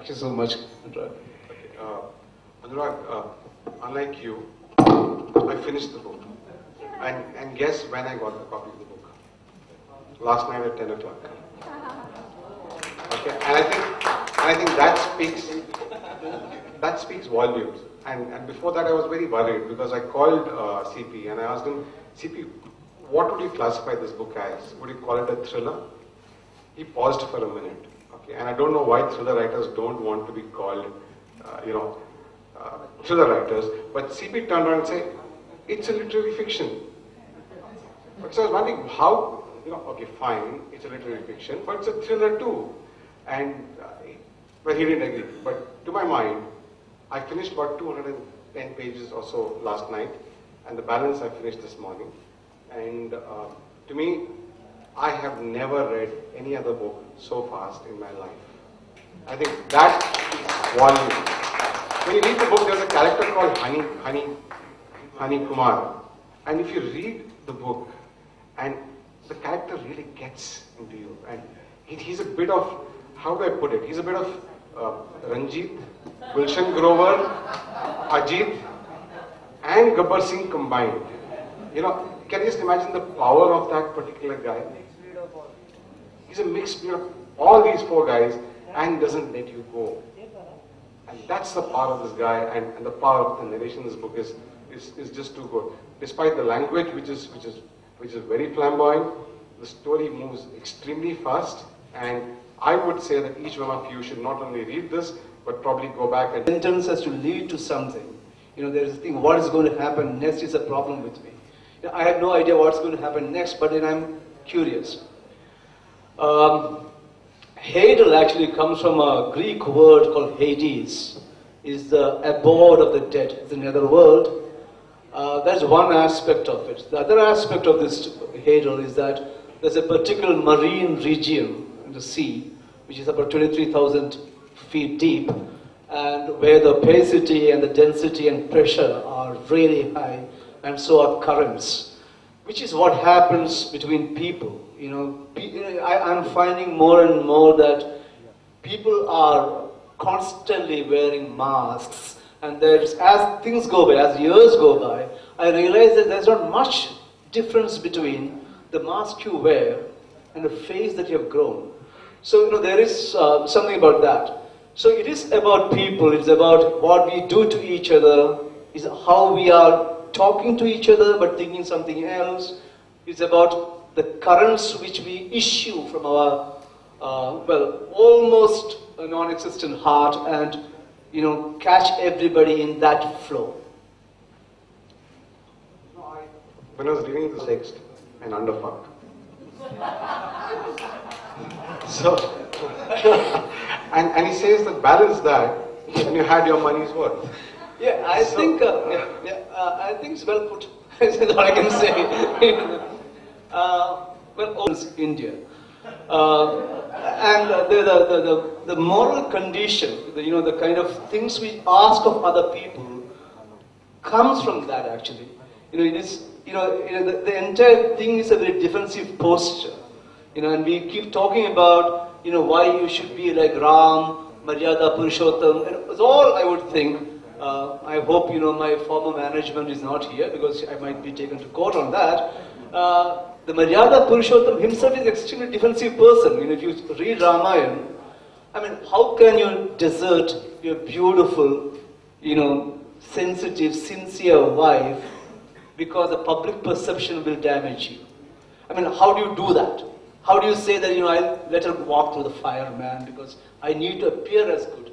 Thank you so much, Anurag. Okay, Anurag, unlike you, I finished the book. And guess when I got the copy of the book? Last night at 10 o'clock. Okay, and I think that speaks volumes. And before that I was very worried because I called CP and I asked him, CP, what would you classify this book as? Would you call it a thriller? He paused for a minute. Okay, and I don't know why thriller writers don't want to be called, thriller writers. But CP turned around and said, it's a literary fiction. But so I was wondering how, okay, fine, it's a literary fiction, but it's a thriller too. And well, he didn't agree. But to my mind, I finished about 210 pages or so last night, and the balance I finished this morning. And to me, I have never read any other book so fast in my life. I think that is volume. When you read the book, there's a character called Unni Kumar. And if you read the book, and the character really gets into you. And he's a bit of, how do I put it? He's a bit of Ranjit, Gulshan Grover, Ajit, and Gabbar Singh combined. Can you just imagine the power of that particular guy? He's a mixed breed of all these four guys and doesn't let you go. And that's the power of this guy, and the power of the narration in this book is just too good. Despite the language, which is very flamboyant, the story moves extremely fast, and I would say that each one of you should not only read this, but probably go back and... Sentence has to lead to something. There's a thing, what is going to happen next is a problem with me. I have no idea what's going to happen next, but then I'm curious. Hadel actually comes from a Greek word called Hades. Is the abode of the dead, it's another world. That's one aspect of it. The other aspect of this Hadel is that there's a particular marine region in the sea, which is about 23,000 feet deep, and where the opacity and the density and pressure are really high, and so are currents, which is what happens between people. I'm finding more and more that people are constantly wearing masks, and as things go by, as years go by, I realize that there's not much difference between the mask you wear and the face that you have grown. So, there is something about that. So it is about people, it's about what we do to each other, is how we are talking to each other but thinking something else. It's about the currents which we issue from our, almost a non-existent heart, and, catch everybody in that flow. When I was reading the text, and underfucked. So, and he says that balance that, and you had your money's worth. Yeah, I think it's well put. That's all I can say. India. And the moral condition, the kind of things we ask of other people comes from that actually. It is, the entire thing is a very defensive posture. And we keep talking about, why you should be like Ram, Maryada Purushottam, and it's all I would think. I hope, my former management is not here because I might be taken to court on that. The Maryada Purushottam himself is an extremely defensive person. If you read Ramayana, how can you desert your beautiful, sensitive, sincere wife because the public perception will damage you? How do you do that? How do you say that, I'll let her walk through the fire, man, because I need to appear as good?